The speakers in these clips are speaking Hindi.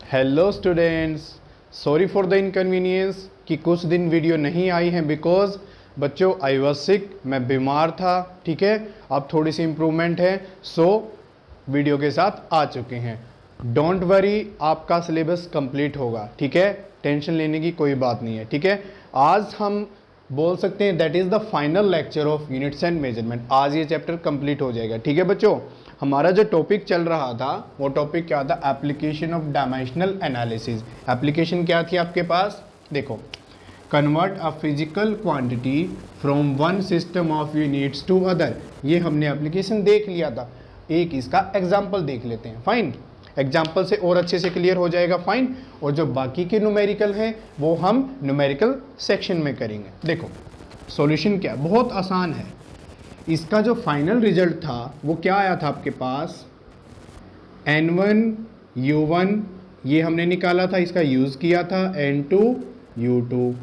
Hello students, sorry for the inconvenience कि कुछ दिन वीडियो नहीं आई है बिकॉज बच्चों आई वॉज सिक, मैं बीमार था। ठीक है, अब थोड़ी सी इम्प्रूवमेंट है, सो वीडियो के साथ आ चुके हैं। डोंट वरी, आपका सिलेबस कंप्लीट होगा। ठीक है, टेंशन लेने की कोई बात नहीं है। ठीक है, आज हम बोल सकते हैं that is the final lecture of units and measurement. आज ये चैप्टर कंप्लीट हो जाएगा। ठीक है बच्चों, हमारा जो टॉपिक चल रहा था वो टॉपिक क्या था? Application of dimensional analysis. Application क्या थी आपके पास? देखो, convert a physical quantity from one system of units to other. ये हमने एप्लीकेशन देख लिया था। एक इसका एग्जाम्पल देख लेते हैं। फाइन, एग्जाम्पल से और अच्छे से क्लियर हो जाएगा। फाइन, और जो बाकी के न्यूमेरिकल हैं वो हम न्यूमेरिकल सेक्शन में करेंगे। देखो सॉल्यूशन क्या, बहुत आसान है। इसका जो फाइनल रिजल्ट था वो क्या आया था आपके पास? N1 U1 ये हमने निकाला था, इसका यूज़ किया था N2 U2।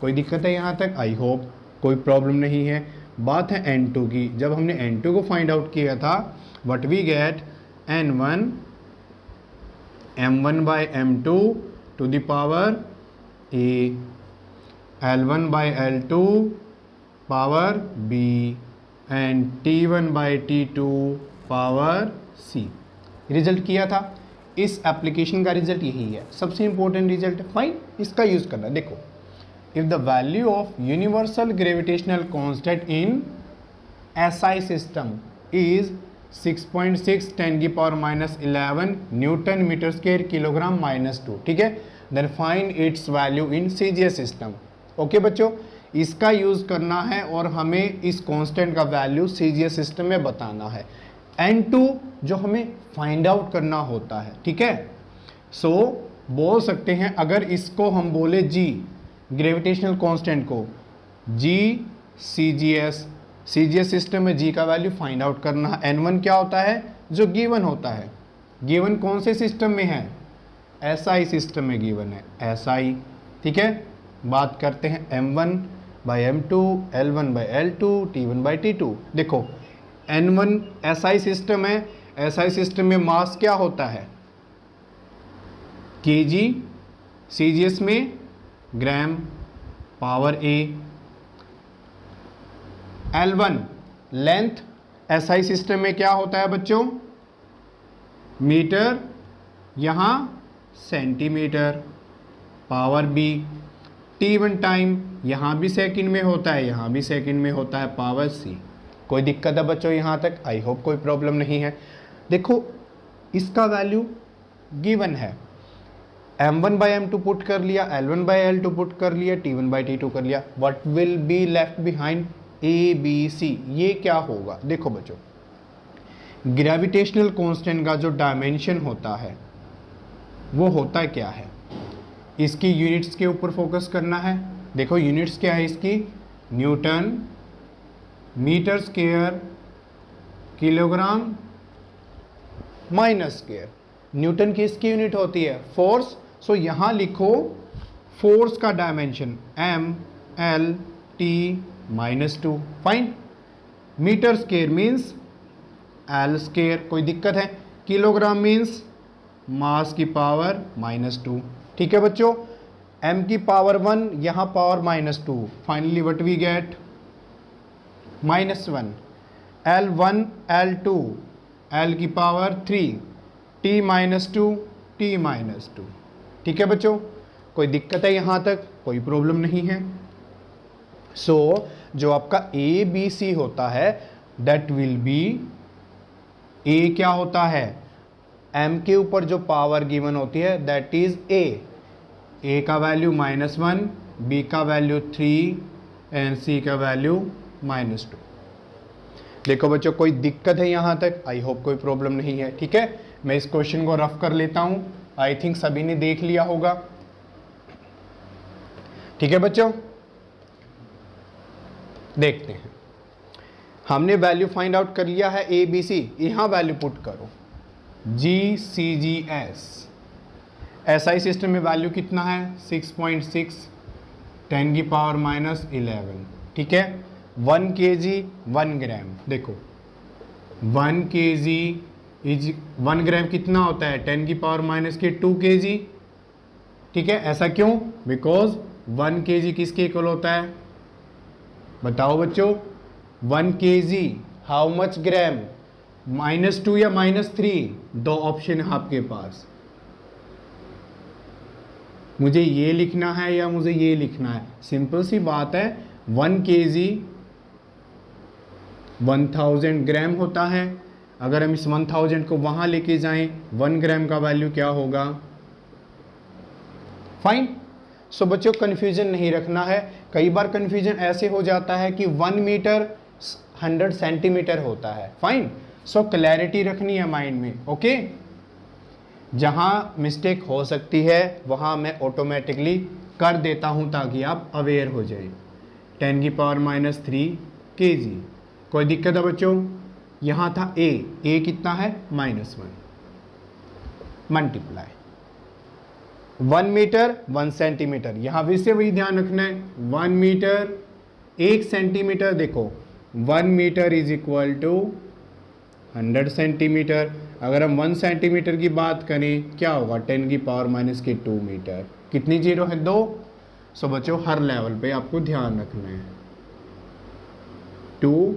कोई दिक्कत है यहाँ तक? आई होप कोई प्रॉब्लम नहीं है। बात है N2 की। जब हमने N2 को फाइंड आउट किया था, what we get N1 M1 by M2 to the power A, L1 by L2 power B and T1 by T2 power C। Result किया था। इस एप्लीकेशन का रिजल्ट यही है, सबसे इंपॉर्टेंट रिजल्ट है। फाइन, इसका यूज़ करना। देखो, if the value of universal gravitational constant in SI system is 6.6 10 की power -11 newton metre square kilogram -2। ठीक है, then find its value in CGS system. Okay बच्चों, इसका यूज़ करना है और हमें इस कांस्टेंट का वैल्यू CGS सिस्टम में बताना है। N2 जो हमें फाइंड आउट करना होता है। ठीक है, सो बोल सकते हैं, अगर इसको हम बोले G ग्रेविटेशनल कांस्टेंट को G CGS सिस्टम में G का वैल्यू फाइंड आउट करना है। N1 क्या होता है? जो गिवन होता है। गिवन कौन से सिस्टम में है? SI सिस्टम में गिवन है, SI। ठीक है, बात करते हैं M1 by M2, L1 by L2, T1 by T2। देखो N1 SI सिस्टम है। SI सिस्टम में मास क्या होता है? kg, CGS में gram power A। L1 length SI system में क्या होता है बच्चों? मीटर, यहाँ centimetre, power B। T1 time यहाँ भी सेकंड में होता है, यहाँ भी सेकंड में होता है, पावर C। कोई दिक्कत है बच्चों यहाँ तक? आई होप कोई प्रॉब्लम नहीं है। देखो इसका वैल्यू गिवन है। M1 by M2 पुट कर लिया, L1 by L2 पुट कर लिया, T1 by T2 कर लिया। What will be left behind? ABC। ये क्या होगा? देखो बच्चों, ग्रेविटेशनल कांस्टेंट का जो डायमेंशन होता है वो होता है क्या है? इसकी यूनिट्स के ऊपर फोकस करना है। देखो यूनिट्स क्या है इसकी? Newton metre square kilogram minus square. Newton की इसकी यूनिट होती है फोर्स। सो यहाँ लिखो फोर्स का dimension ML/T -2। Fine, metre square means L square. कोई दिक्कत है? किलोग्राम मीन्स मास की पावर -2। ठीक है बच्चों, m की पावर 1, यहाँ power -2। Finally what we get? -1। L1 L2, L की पावर 3, T -2 T -2। ठीक है बच्चों, कोई दिक्कत है यहाँ तक? कोई प्रॉब्लम नहीं है। सो जो आपका ABC होता है दैट विल बी, A क्या होता है? M के ऊपर जो पावर गिवन होती है दैट इज A का वैल्यू -1, B का वैल्यू 3 एंड C का वैल्यू -2। देखो बच्चों, कोई दिक्कत है यहाँ तक? आई होप कोई प्रॉब्लम नहीं है। ठीक है, मैं इस क्वेश्चन को रफ कर लेता हूँ। आई थिंक सभी ने देख लिया होगा। ठीक है बच्चों, देखते हैं। हमने वैल्यू फाइंड आउट कर लिया है ABC। यहाँ वैल्यू पुट करो GCGS। SI सिस्टम में वैल्यू कितना है? 6.6 10 की पावर -11। ठीक है, 1 kg 1 ग्राम। देखो 1 kg इज 1 ग्राम कितना होता है 10 की पावर माइनस के 2 kg, ठीक है। ऐसा क्यों? बिकॉज 1 kg किसके इक्वल होता है बताओ बच्चों? 1 kg हाउ मच ग्राम? -2 या -3? दो ऑप्शन है आपके पास, मुझे ये लिखना है या मुझे ये लिखना है। सिंपल सी बात है, 1 kg 1000 ग्राम होता है। अगर हम इस 1000 को वहां लेके जाएं, 1 ग्राम का वैल्यू क्या होगा? फाइन। सो बच्चों कंफ्यूजन नहीं रखना है। कई बार कंफ्यूजन ऐसे हो जाता है कि 1 मीटर 100 सेंटीमीटर होता है। फाइन। सो क्लैरिटी रखनी है माइंड में, ओके। जहां मिस्टेक हो सकती है वहां मैं ऑटोमेटिकली कर देता हूं ताकि आप अवेयर हो जाए। 10 की पावर -3 kg, कोई दिक्कत है बच्चों? यहां था a कितना है -1, मल्टीप्लाई 1 मीटर 1 सेंटीमीटर। यहां भी से वही ध्यान रखना है, 1 मीटर 1 सेंटीमीटर। देखो 1 metre is equal to 100 centimetre. अगर हम 1 सेंटीमीटर की बात करें क्या होगा? 10 की पावर -2 मीटर। कितनी जीरो है? 2। सो बच्चों हर लेवल पे आपको ध्यान रखना है, 2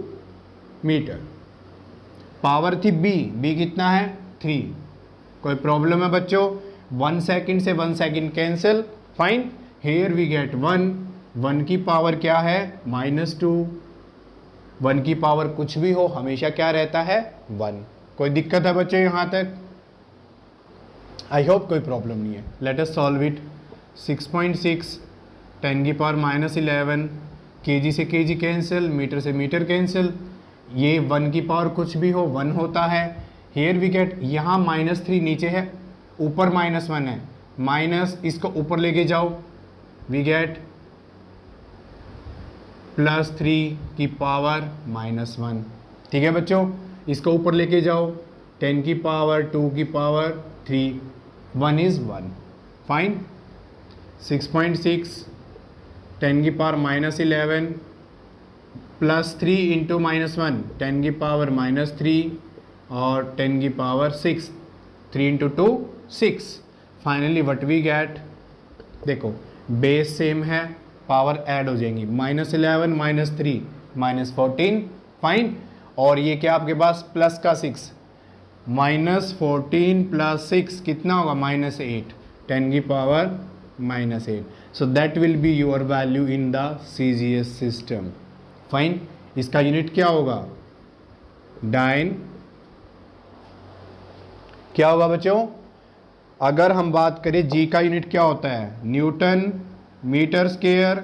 मीटर। पावर थी b कितना है? 3। कोई प्रॉब्लम है बच्चों? 1 सेकेंड से 1 second cancel. Fine. Here we get 1 की पावर क्या है? -2। 1 की पावर कुछ भी हो हमेशा क्या रहता है? 1। कोई दिक्कत है बच्चों यहां तक? आई होप कोई प्रॉब्लम नहीं है। Let us solve it. 6.6 10 की पावर -11, kg से kg कैंसिल, मीटर से मीटर कैंसिल। ये 1 की पावर कुछ भी हो 1 होता है। हेयर वी गेट, यहाँ -3 नीचे है, ऊपर -1 है, माइनस इसको ऊपर लेके जाओ, वी गेट +3 की पावर -1। ठीक है बच्चों, इसको ऊपर लेके जाओ, 10 की पावर 2 की पावर 3, 1 इज़ 1। फाइन। 6.6 10 की पावर -11 +3 इंटू -1 10 की पावर -3 और 10 की power 6, 3 into 2 6। Finally what we get, देखो बेस सेम है, पावर ऐड हो जाएंगी, -11 -3 -14। फाइन। और ये क्या आपके पास प्लस का 6, -14 + 6 कितना होगा? -8, 10 की power -8। So that will be your value in the CGS system. Fine. इसका यूनिट क्या होगा? डाइन। क्या होगा बच्चों? अगर हम बात करें जी का यूनिट क्या होता है? Newton metre square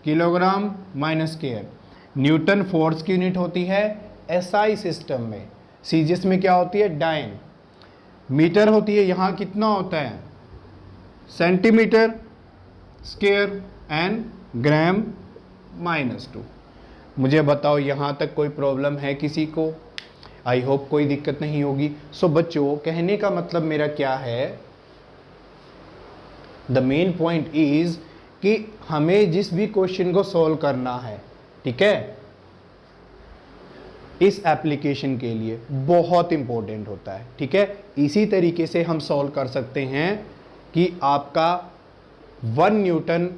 kilogram minus square. Newton force की यूनिट होती है SI सिस्टम में। CGS में क्या होती है? डाइन। मीटर होती है, यहाँ कितना होता है? सेंटीमीटर स्क्वायर एंड ग्राम -2। मुझे बताओ यहाँ तक कोई प्रॉब्लम है किसी को? आई होप कोई दिक्कत नहीं होगी। सो बच्चों कहने का मतलब मेरा क्या है, द मेन पॉइंट इज कि हमें जिस भी क्वेश्चन को सॉल्व करना है, ठीक है, इस एप्लीकेशन के लिए बहुत इंपॉर्टेंट होता है। ठीक है, इसी तरीके से हम सॉल्व कर सकते हैं कि आपका 1 न्यूटन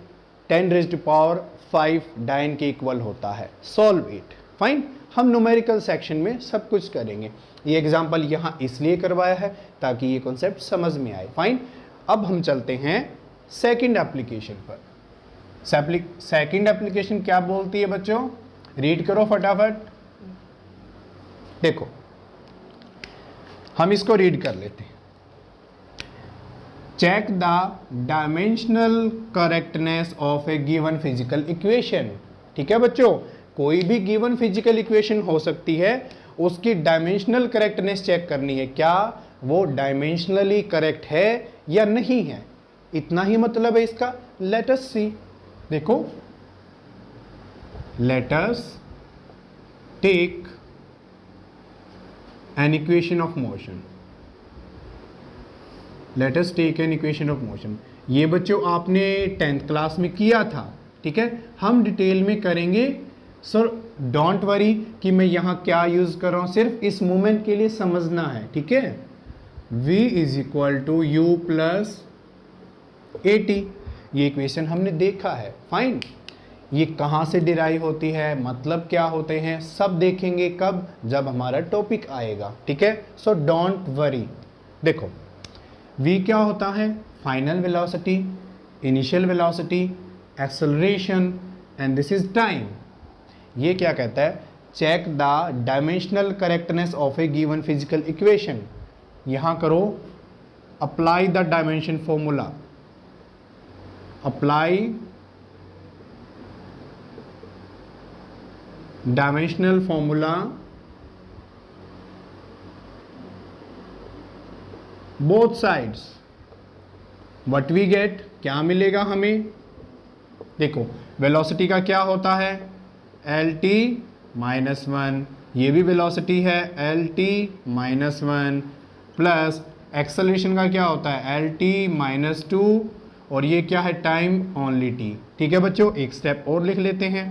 10⁵ डाइन के इक्वल होता है। Solve it. फाइन। हम न्यूमेरिकल सेक्शन में सब कुछ करेंगे। ये एग्जांपल यहाँ इसलिए करवाया है ताकि ये कॉन्सेप्ट समझ में आए। फाइन। अब हम चलते हैं सेकंड एप्लीकेशन पर। सेकंड एप्लीकेशन क्या बोलती है बच्चों? रीड करो फटाफट। देखो हम इसको रीड कर लेते हैं। Check the dimensional correctness of a given physical equation. ठीक है बच्चों, कोई भी गिवन फिजिकल इक्वेशन हो सकती है, उसकी डायमेंशनल करेक्टनेस चेक करनी है, क्या वो डायमेंशनली करेक्ट है या नहीं है। इतना ही मतलब है इसका। Let us see. देखो, let us take an equation of motion. Let us take an equation of motion. ये बच्चों आपने 10th क्लास में किया था। ठीक है, हम डिटेल में करेंगे। सर डोंट वरी कि मैं यहाँ क्या यूज कर रहा हूँ, सिर्फ इस मोमेंट के लिए समझना है, ठीक है। v is equal to u plus a t, ये इक्वेशन हमने देखा है, फाइन। ये कहाँ से डिराइव होती है, मतलब क्या होते हैं, सब देखेंगे कब, जब हमारा टॉपिक आएगा, ठीक है। So don't worry. देखो v क्या होता है, final velocity, initial velocity, acceleration, and this is time. ये क्या कहता है, check the dimensional correctness of a given physical equation. यहां करो apply the dimension formula, apply dimensional formula both sides, what we get, क्या मिलेगा हमें। देखो वेलोसिटी का क्या होता है, एल टी माइनस वन, ये भी वेलोसिटी है L T minus one, plus acceleration का क्या होता है एल टी माइनस टू, और ये क्या है टाइम ओनली टी। ठीक है बच्चों, एक स्टेप और लिख लेते हैं,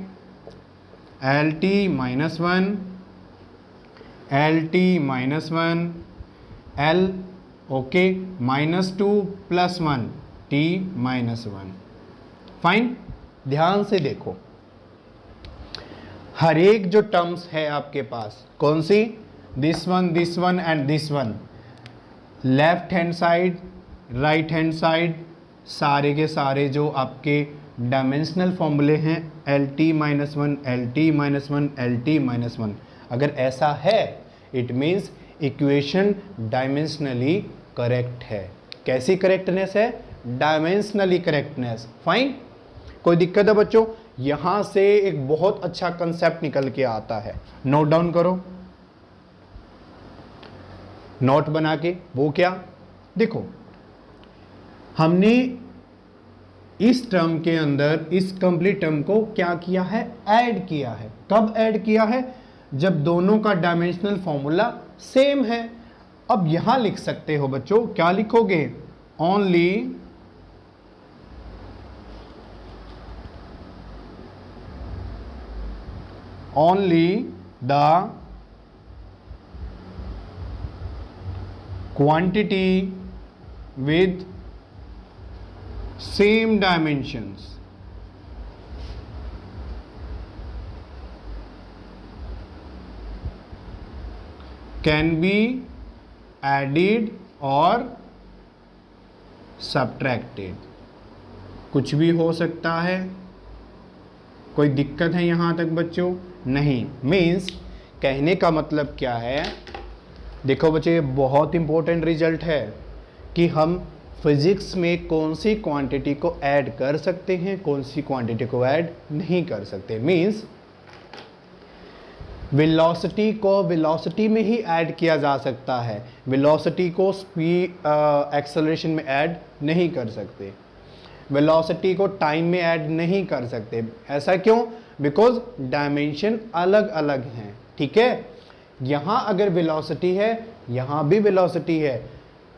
L T minus one, L T minus one, L okay minus two plus one, T minus one, fine. ध्यान से देखो, हर एक जो टर्म्स है आपके पास, कौन सी, this one and this one, left hand side, right hand side, सारे के सारे जो आपके डायमेंशनल फॉर्मूले हैं, L T minus one, L T minus one, L T minus one, अगर ऐसा है it means equation dimensionally correct है। कैसी करेक्टनेस है, डायमेंशनली करेक्टनेस, फाइन। कोई दिक्कत है बच्चों, यहां से एक बहुत अच्छा कंसेप्ट निकल के आता है, नोट डाउन करो, नोट बना के। वो क्या, देखो हमने इस टर्म के अंदर इस कंप्लीट टर्म को क्या किया है, ऐड किया है। कब ऐड किया है, जब दोनों का डायमेंशनल फॉर्मूला सेम है। अब यहां लिख सकते हो बच्चों, क्या लिखोगे, only the quantity with same dimensions can be added or subtracted। कुछ भी हो सकता है, कोई दिक्कत है यहां तक बच्चों, नहीं। मीन्स कहने का मतलब क्या है, देखो बच्चे ये बहुत इंपॉर्टेंट रिजल्ट है कि हम फिजिक्स में कौन सी क्वांटिटी को ऐड कर सकते हैं, कौन सी क्वांटिटी को ऐड नहीं कर सकते। मींस वेलोसिटी को वेलोसिटी में ही ऐड किया जा सकता है, वेलोसिटी को स्पीड एक्सेलरेशन में ऐड नहीं कर सकते, वेलोसिटी को टाइम में ऐड नहीं कर सकते। ऐसा क्यों, बिकॉज डायमेंशन अलग अलग हैं, ठीक है। यहाँ अगर वेलोसिटी है, यहाँ भी वेलोसिटी है।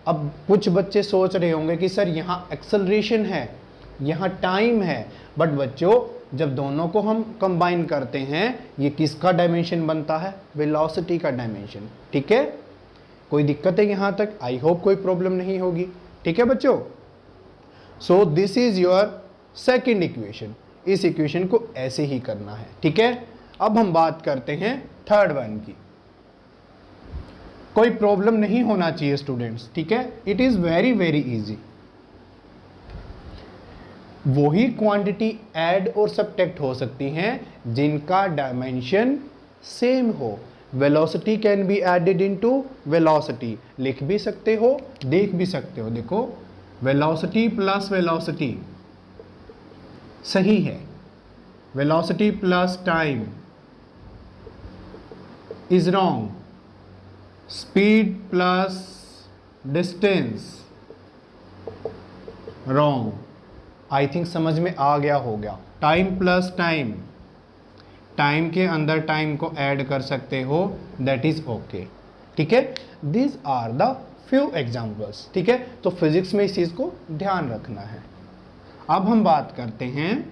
अब कुछ बच्चे सोच रहे होंगे कि सर यहाँ एक्सेलरेशन है, यहाँ टाइम है, बट बच्चों जब दोनों को हम कंबाइन करते हैं ये किसका डायमेंशन बनता है, वेलोसिटी का डायमेंशन, ठीक है। कोई दिक्कत है यहाँ तक, आई होप कोई प्रॉब्लम नहीं होगी, ठीक है बच्चों। So this is your second equation, इस इक्वेशन को ऐसे ही करना है, ठीक है। अब हम बात करते हैं थर्ड वन की। कोई प्रॉब्लम नहीं होना चाहिए स्टूडेंट्स, ठीक है, it is very very easy. वही क्वांटिटी ऐड और सब्ट्रैक्ट हो सकती हैं जिनका डायमेंशन सेम हो। Velocity can be added into velocity, लिख भी सकते हो, देख भी सकते हो। देखो वेलोसिटी प्लस वेलोसिटी सही है, velocity plus time is wrong, speed plus distance wrong. I think समझ में आ गया होगा। टाइम प्लस टाइम, टाइम के अंदर टाइम को ऐड कर सकते हो, दैट इज ओके, ठीक है। This are the few examples, ठीक है। तो फिजिक्स में इस चीज को ध्यान रखना है। अब हम बात करते हैं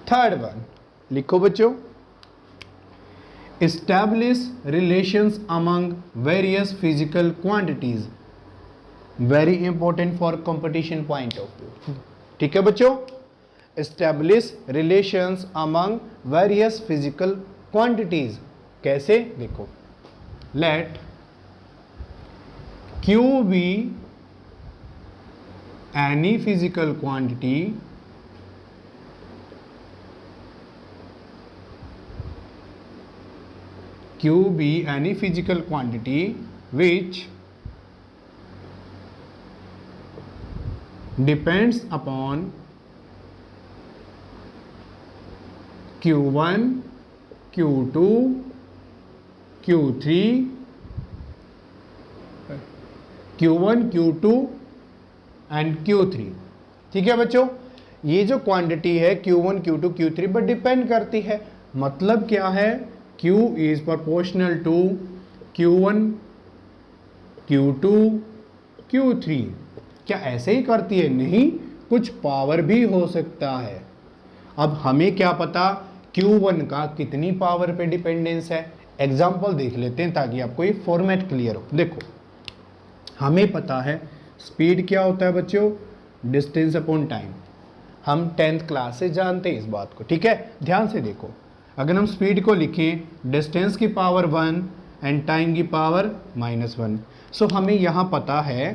थर्ड वन, लिखो बच्चों, establish relations among various physical quantities, very important for competition point of view। ठीक है बच्चों, establish relations among various physical quantities, कैसे देखो, let Q be any physical quantity Q be any physical quantity which depends upon Q1, Q2, Q3, Q1, Q2 and Q3। ठीक है बच्चों, ये जो क्वांटिटी है Q1, Q2, Q3 पर डिपेंड करती है। मतलब क्या है, Q is proportional to Q1, Q2, Q3। क्या ऐसे ही करती है? नहीं, कुछ पावर भी हो सकता है। अब हमें क्या पता Q1 का कितनी पावर पे डिपेंडेंस है। एग्जाम्पल देख लेते हैं ताकि आपको ये फॉर्मेट क्लियर हो। देखो, हमें पता है स्पीड क्या होता है बच्चों, डिस्टेंस अपॉन टाइम। हम 10th क्लास से जानते हैं इस बात को। ठीक है, ध्यान से देखो, अगर हम स्पीड को लिखें डिस्टेंस की पावर 1 एंड टाइम की पावर -1, सो हमें यहाँ पता है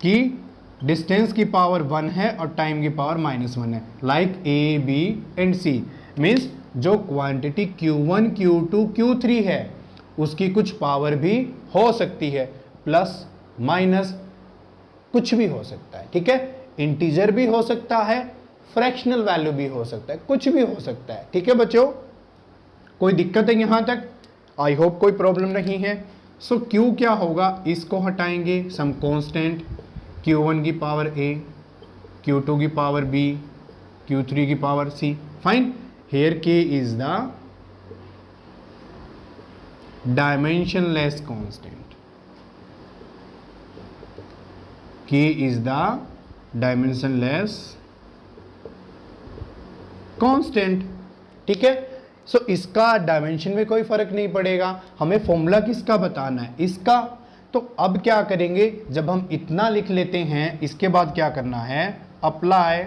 कि डिस्टेंस की पावर 1 है और टाइम की पावर -1 है। Like a, b and c, means जो क्वांटिटी Q1, Q2, Q3 है उसकी कुछ पावर भी हो सकती है, प्लस माइनस कुछ भी हो सकता है। ठीक है, इंटीजर भी हो सकता है, फ्रैक्शनल वैल्यू भी हो सकता है, कुछ भी हो सकता है। ठीक है बच्चों, कोई दिक्कत है यहां तक? आई होप कोई प्रॉब्लम नहीं है। सो Q क्या होगा, इसको हटाएंगे, सम कांस्टेंट, Q1 की पावर A, Q2 की पावर B, Q3 की power C। Fine, here K is the dimensionless constant, K is the dimensionless constant। ठीक है, सो इसका डायमेंशन में कोई फर्क नहीं पड़ेगा। हमें फॉर्मूला किसका बताना है, इसका। तो अब क्या करेंगे, जब हम इतना लिख लेते हैं, इसके बाद क्या करना है, apply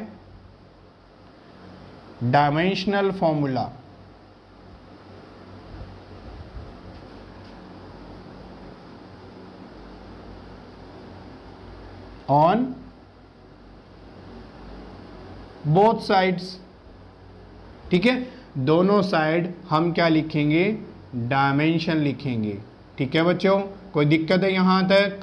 dimensional formula on both sides. ठीक है, दोनों साइड हम क्या लिखेंगे, डायमेंशन लिखेंगे। ठीक है बच्चों, कोई दिक्कत है यहां तक?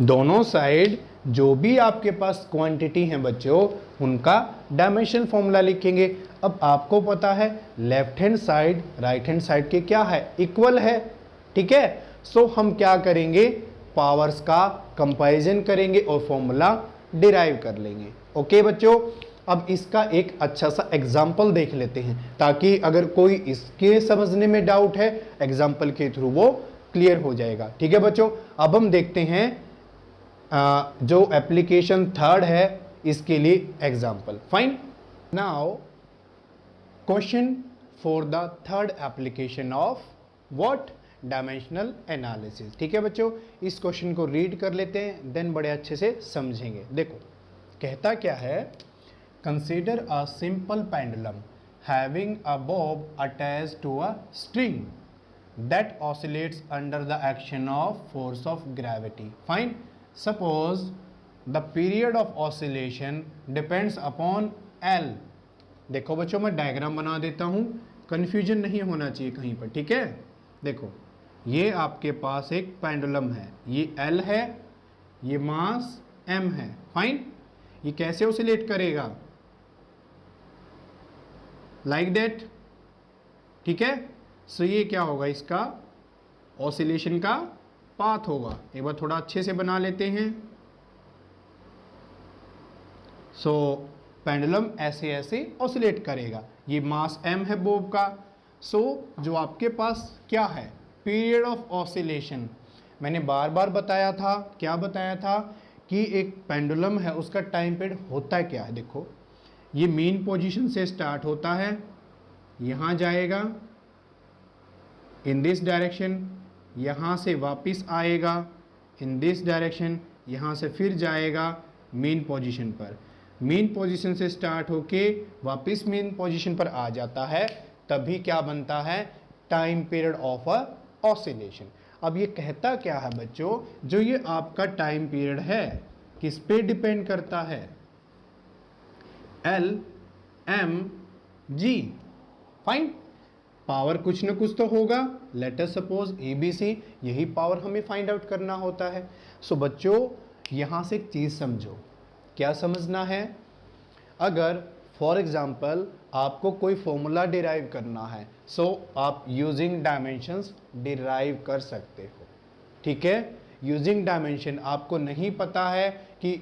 दोनों साइड जो भी आपके पास क्वांटिटी है बच्चों, उनका डायमेंशन फॉर्मूला लिखेंगे। अब आपको पता है left hand side right hand side के क्या है, इक्वल है। ठीक है, सो हम क्या करेंगे, पावर्स का कंपैरिजन करेंगे और फॉर्मूला डिराइव कर लेंगे। ओके बच्चों, अब इसका एक अच्छा सा एग्जाम्पल देख लेते हैं, ताकि अगर कोई इसके समझने में डाउट है, एग्जाम्पल के थ्रू वो क्लियर हो जाएगा। ठीक है बच्चों, अब हम देखते हैं जो एप्लीकेशन थर्ड है इसके लिए example. Fine, now question for the third application of what, dimensional analysis. ठीक है बच्चों, इस क्वेश्चन को रीड कर लेते हैं, देन बड़े अच्छे से समझेंगे। देखो कहता क्या है, consider a simple pendulum having a bob attached to a string that oscillates under the action of force of gravity. Fine, suppose the period of oscillation depends upon L। देखो बच्चों, मैं डायग्राम बना देता हूं, कंफ्यूजन नहीं होना चाहिए कहीं पर। ठीक है, देखो ये आपके पास एक पेंडुलम है, ये L है, ये मास M है। फाइन, ये कैसे ऑसिलेट करेगा, लाइक दैट। ठीक है, सो ये क्या होगा, इसका ऑसिलेशन का पाथ होगा। एक बार थोड़ा अच्छे से बना लेते हैं। सो पेंडुलम ऐसे ऐसे ऑसिलेट करेगा, ये मास m है बोब का। सो जो आपके पास क्या है, पीरियड ऑफ ऑसिलेशन। मैंने बार बार बताया था, क्या बताया था कि एक पेंडुलम है उसका टाइम पीरियड होता है क्या है। देखो ये मीन पोजीशन से स्टार्ट होता है, यहाँ जाएगा इन दिस डायरेक्शन, यहाँ से वापस आएगा इन दिस डायरेक्शन, यहाँ से फिर जाएगा मीन पोजीशन पर, मीन पोजीशन से स्टार्ट होके वापस मीन पोजीशन पर आ जाता है, तभी क्या बनता है, time period of a oscillation. अब ये कहता क्या है बच्चों, जो ये आपका टाइम पीरियड है किस पे डिपेंड करता है, l m g, fine. Power कुछ ना कुछ तो होगा, let us suppose a b c, यही पावर हमें फाइंड आउट करना होता है। सो बच्चों यहाँ से एक चीज़ समझो, क्या समझना है, अगर फॉर एग्जाम्पल आपको कोई फॉर्मूला डिराइव करना है, सो आप यूजिंग डायमेंशंस डिराइव कर सकते हो, ठीक है। यूजिंग डायमेंशन आपको नहीं पता है कि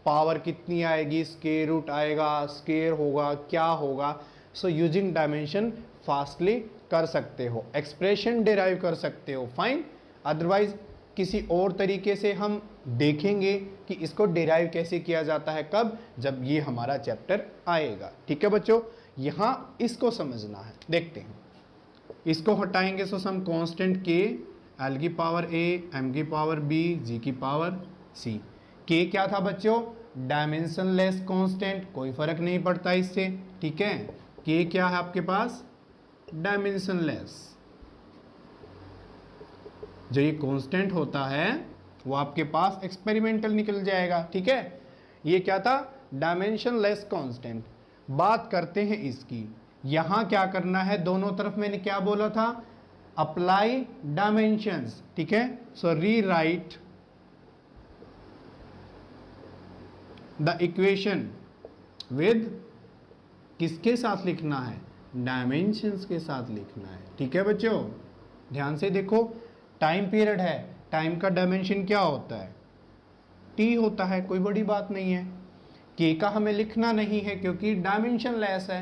पावर कितनी आएगी, स्क्वायर रूट आएगा, स्क्वायर होगा, क्या होगा, सो यूजिंग डायमेंशन फास्टली कर सकते हो, एक्सप्रेशन डिराइव कर सकते हो, फाइन। अदरवाइज किसी और तरीके से हम देखेंगे कि इसको डिराइव कैसे किया जाता है, कब, जब ये हमारा चैप्टर आएगा, ठीक है बच्चों। यहाँ इसको समझना है, देखते हैं। इसको हटाएंगे सो सम कांस्टेंट के, एल की पावर ए, एम की पावर बी, जी की पावर सी। के क्या था बच्चों, डायमेंशनलेस कांस्टेंट, कोई फर्क नहीं पड़ता इससे, ठीक है। के क्या है आपके पास, डायमेंशनलेस। जो ये कांस्टेंट होता है वो आपके पास एक्सपेरिमेंटल निकल जाएगा, ठीक है। ये क्या था, डायमेंशनलेस कांस्टेंट। बात करते हैं इसकी, यहां क्या करना है, दोनों तरफ मैंने क्या बोला था, अप्लाई डायमेंशंस, ठीक है। सो रीराइट द इक्वेशन विद, किसके साथ लिखना है, डायमेंशंस के साथ लिखना है, ठीक है बच्चों। ध्यान से देखो, टाइम पीरियड है, टाइम का डायमेंशन क्या होता है, टी होता है, कोई बड़ी बात नहीं है। के का हमें लिखना नहीं है क्योंकि डायमेंशन लेस है,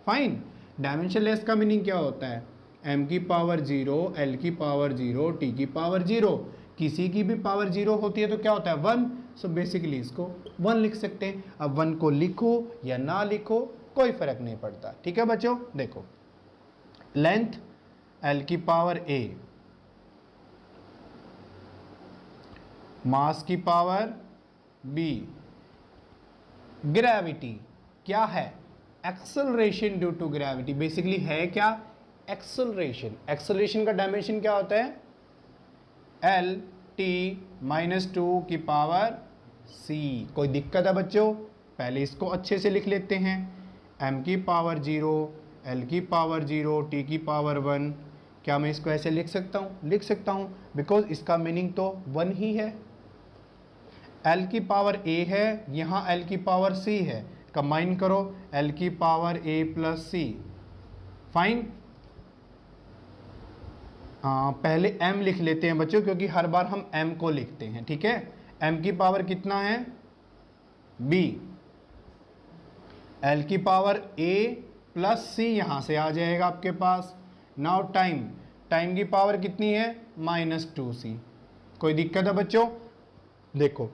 फाइन। डायमेंशन लेस का मीनिंग क्या होता है, एम की पावर 0, एल की पावर 0, टी की पावर 0, किसी की भी पावर 0 होती है तो क्या होता है 1, सो बेसिकली इसको 1 लिख सकते हैं। अब 1 को लिखो या ना लिखो कोई फर्क नहीं पड़ता, ठीक है बच्चों। देखो लेंथ एल की पावर ए, मास की पावर बी, ग्रेविटी क्या है, acceleration due to gravity, basically है क्या, एक्सेलरेशन। एक्सेलरेशन का डायमेंशन क्या होता है, एल टी -2 की पावर सी। कोई दिक्कत है बच्चों, पहले इसको अच्छे से लिख लेते हैं, एम की पावर 0, एल की पावर 0, टी की पावर 1। क्या मैं इसको ऐसे लिख सकता हूँ, लिख सकता हूँ, बिकॉज इसका मीनिंग तो 1 ही है। एल की पावर ए है, यहाँ एल की पावर सी है, कंबाइन करो एल की पावर ए प्लस सी, फाइन। पहले m लिख लेते हैं बच्चों क्योंकि हर बार हम m को लिखते हैं, ठीक है। m की पावर कितना है, b, l की पावर a प्लस c यहाँ से आ जाएगा आपके पास। नाउ टाइम, टाइम की पावर कितनी है, -2c। कोई दिक्कत है बच्चों, देखो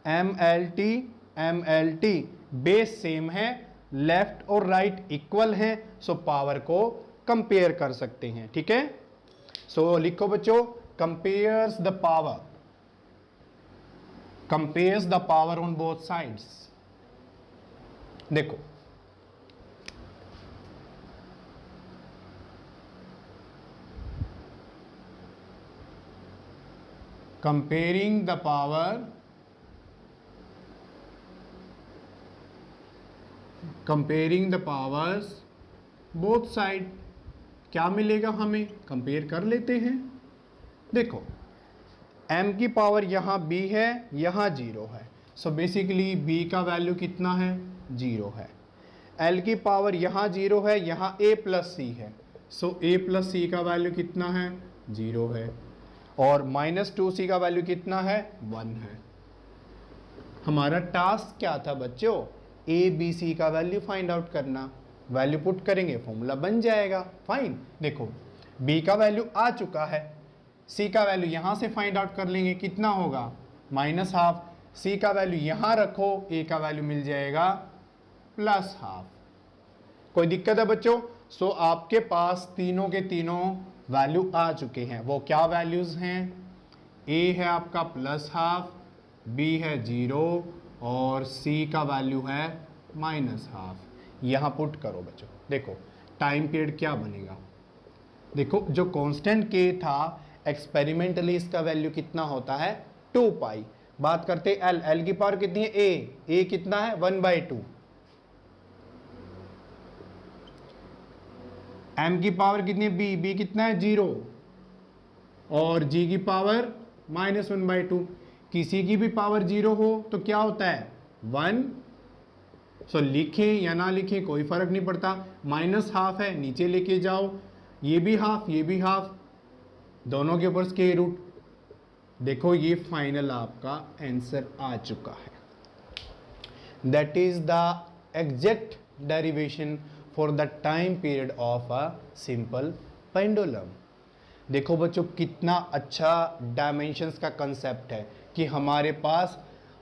M L T base same है, लेफ्ट और राइट इक्वल हैं, सो पावर को कंपेयर कर सकते हैं, ठीक है। सो लिखो बच्चों, compares the power, compares the power on both sides. देखो comparing the power, comparing the powers both side, क्या मिलेगा हमें, कंपेयर कर लेते हैं। देखो m की पावर यहाँ b है, यहाँ 0 है, सो बेसिकली b का वैल्यू कितना है, 0 है। l की पावर यहाँ 0 है, यहाँ a प्लस c है, सो a प्लस c का वैल्यू कितना है, 0 है। और -2c का वैल्यू कितना है, 1 है। हमारा टास्क क्या था बच्चों, a b c का वैल्यू फाइंड आउट करना। वैल्यू पुट करेंगे, फॉर्मूला बन जाएगा, फाइन। देखो b का वैल्यू आ चुका है, सी का वैल्यू यहाँ से फाइंड आउट कर लेंगे, कितना होगा -½ सी का वैल्यू यहाँ रखो, ए का वैल्यू मिल जाएगा +½ कोई दिक्कत है बच्चों? सो आपके पास तीनों के तीनों वैल्यू आ चुके हैं। वो क्या वैल्यूज हैं? ए है आपका +½ बी है 0 और सी का वैल्यू है -½ यहाँ पुट करो बच्चों। देखो टाइम पीरियड क्या बनेगा, देखो जो कांस्टेंट के था एक्सपेरिमेंटली इसका वैल्यू कितना होता है 2π। बात करते एल, एल की पावर कितनी है ए कितना है 1/2, एम की पावर कितनी है बी कितना है 0 और जी की पावर -1/2। किसी की भी पावर 0 हो तो क्या होता है 1। सो लिखें या ना लिखें कोई फर्क नहीं पड़ता, -½ है नीचे लेके जाओ, ये भी हाफ ये भी हाफ, दोनों के ऊपर स्क्वायर रूट। देखो ये फाइनल आपका आंसर आ चुका है। That is the exact derivation for the time period of a simple pendulum. देखो बच्चों कितना अच्छा डायमेंशंस का कंसेप्ट है कि हमारे पास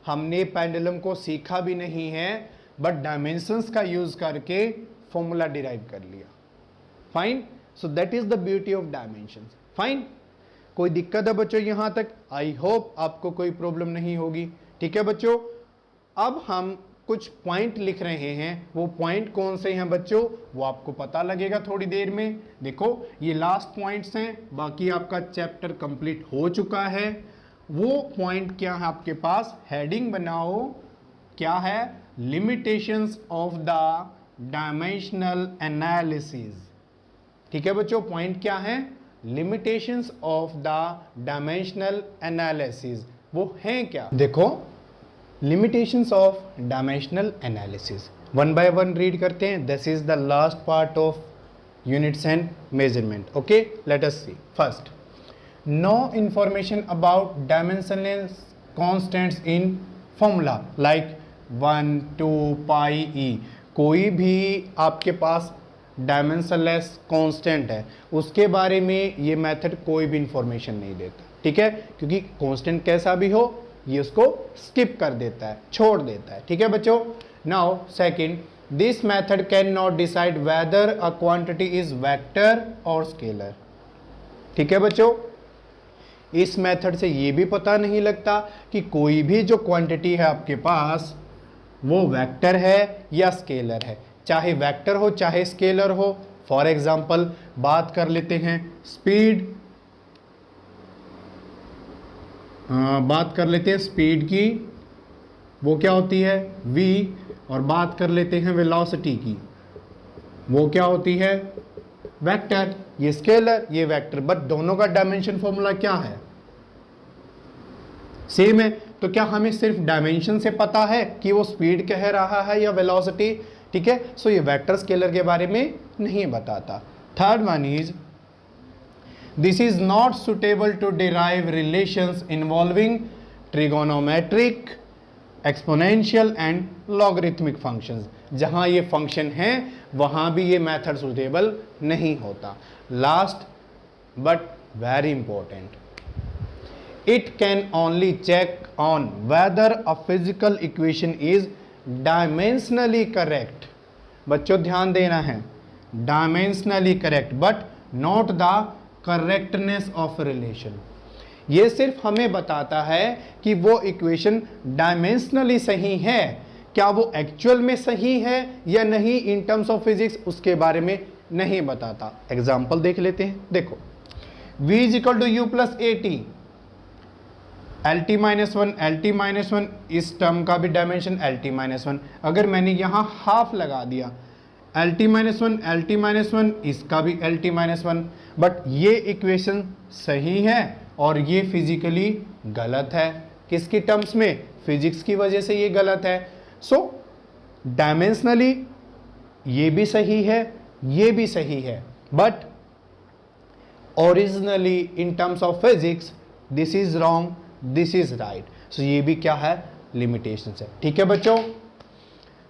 हमने पेंडुलम को सीखा भी नहीं है बट डायमेंशंस का यूज करके फॉर्मूला डिराइव कर लिया। Fine, so that is the beauty of dimensions. Fine, कोई दिक्कत है बच्चों यहां तक? आई होप आपको कोई प्रॉब्लम नहीं होगी। ठीक है बच्चों, अब हम कुछ पॉइंट लिख रहे हैं, वो पॉइंट कौन से हैं बच्चों वो आपको पता लगेगा थोड़ी देर में। देखो ये लास्ट पॉइंट्स हैं, बाकी आपका चैप्टर कंप्लीट हो चुका है। वो पॉइंट क्या है आपके पास, हेडिंग बनाओ, क्या है, limitations of the dimensional analysis. ठीक है बच्चों, पॉइंट क्या है, limitations of the dimensional analysis. वो हैं क्या, देखो limitations of dimensional analysis one by one read करते हैं। This is the last part of units and measurement. Okay, let us see. First, no information about dimensionless constants in formula like 1, 2 πe। कोई भी आपके पास डायमेंशनलेस कांस्टेंट है उसके बारे में ये मेथड कोई भी इंफॉर्मेशन नहीं देता। ठीक है, क्योंकि कांस्टेंट कैसा भी हो ये उसको स्किप कर देता है, छोड़ देता है। ठीक है बच्चों। Now second, this method can not decide whether a quantity is vector और स्केलर। ठीक है बच्चों, इस मेथड से ये भी पता नहीं लगता कि कोई भी जो क्वांटिटी है आपके पास वो वेक्टर है या स्केलर है, चाहे वेक्टर हो चाहे स्केलर हो। फॉर एग्जाम्पल बात कर लेते हैं स्पीड, बात कर लेते हैं स्पीड की, वो क्या होती है v, और बात कर लेते हैं वेलोसिटी की, वो क्या होती है वेक्टर। ये स्केलर ये वेक्टर, बट दोनों का डायमेंशन फॉर्मूला क्या है, सेम है। तो क्या हमें सिर्फ डायमेंशन से पता है कि वो स्पीड कह रहा है या वेलोसिटी? ठीक है, सो ये वेक्टर स्केलर के बारे में नहीं बताता। Third one is this is not suitable to derive relations involving trigonometric, exponential and logarithmic functions. जहां ये फंक्शन है वहां भी ये मेथड सुटेबल नहीं होता। Last but very important, it can only check on whether a physical equation is dimensionally correct। बच्चों ध्यान देना है, dimensionally correct but not the correctness of relation। ये सिर्फ हमें बताता है कि वो इक्वेशन डायमेंशनली सही है, क्या वो एक्चुअल में सही है या नहीं इन टर्म्स ऑफ फिजिक्स उसके बारे में नहीं बताता। एग्जाम्पल देख लेते हैं। देखो v is equal to u plus a t, L T minus one, इस टर्म का भी डायमेंशन LT-1। अगर मैंने यहाँ हाफ लगा दिया LT-1, इसका भी LT-1, बट ये इक्वेशन सही है और ये फिजिकली गलत है। किसकी टर्म्स में, फिजिक्स की वजह से ये गलत है। सो डायमेंशनली ये भी सही है ये भी सही है, but originally in terms of physics this is wrong this is right. So ये भी क्या है, लिमिटेशन है। ठीक है बच्चों,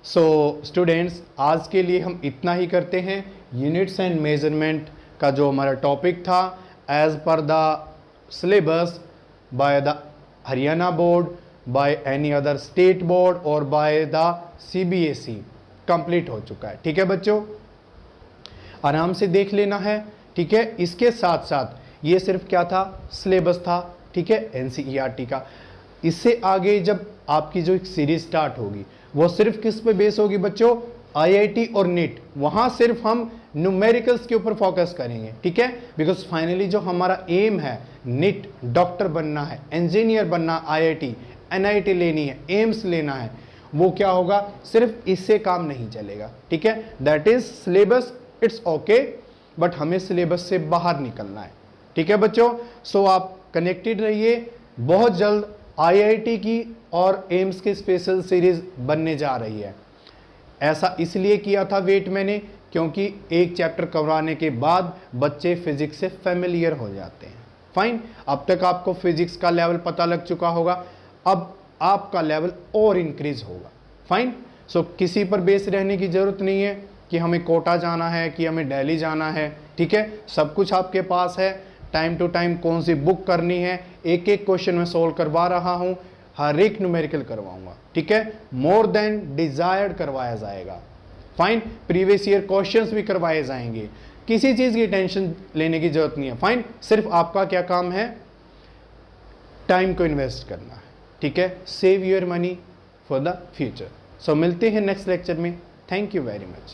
सो स्टूडेंट्स आज के लिए हम इतना ही करते हैं। यूनिट्स एंड मेजरमेंट का जो हमारा टॉपिक था as per the syllabus by the Haryana board, by any other state board or by the CBSE complete हो चुका है। ठीक है बच्चों, आराम से देख लेना है। ठीक है, इसके साथ साथ ये सिर्फ क्या था, सिलेबस था। ठीक है, NCERT का। इससे आगे जब आपकी जो एक सीरीज स्टार्ट होगी वो सिर्फ किस पे बेस होगी बच्चों, IIT और नीट। वहां सिर्फ हम न्यूमेरिकल्स के ऊपर फोकस करेंगे। ठीक है, बिकॉज फाइनली जो हमारा एम है नीट डॉक्टर बनना है, इंजीनियर बनना, IIT NIT लेनी है, एम्स लेना है, वो क्या होगा, सिर्फ इससे काम नहीं चलेगा। ठीक है, that is syllabus, it's okay, but हमें सिलेबस से बाहर निकलना है। ठीक है बच्चों, सो आप कनेक्टेड रहिए। बहुत जल्द IIT की और एम्स की स्पेशल सीरीज बनने जा रही है। ऐसा इसलिए किया था वेट मैंने, क्योंकि एक चैप्टर करवाने के बाद बच्चे फिजिक्स से फेमिलियर हो जाते हैं। फाइन, अब तक आपको फिजिक्स का लेवल पता लग चुका होगा, अब आपका लेवल और इंक्रीज होगा। फाइन, सो किसी पर बेस रहने की जरूरत नहीं है कि हमें कोटा जाना है, कि हमें दिल्ली जाना है। ठीक है, सब कुछ आपके पास है। टाइम टू टाइम कौन सी बुक करनी है, एक एक क्वेश्चन में सोल्व करवा रहा हूं, हर एक न्यूमेरिकल करवाऊंगा। ठीक है, मोर देन डिजायर्ड करवाया जाएगा। फाइन, प्रीवियस ईयर क्वेश्चंस भी करवाए जाएंगे, किसी चीज की टेंशन लेने की जरूरत नहीं है। फाइन, सिर्फ आपका क्या काम है, टाइम को इन्वेस्ट करना है। ठीक है, save your money for the future. So मिलते हैं नेक्स्ट लेक्चर में। Thank you very much.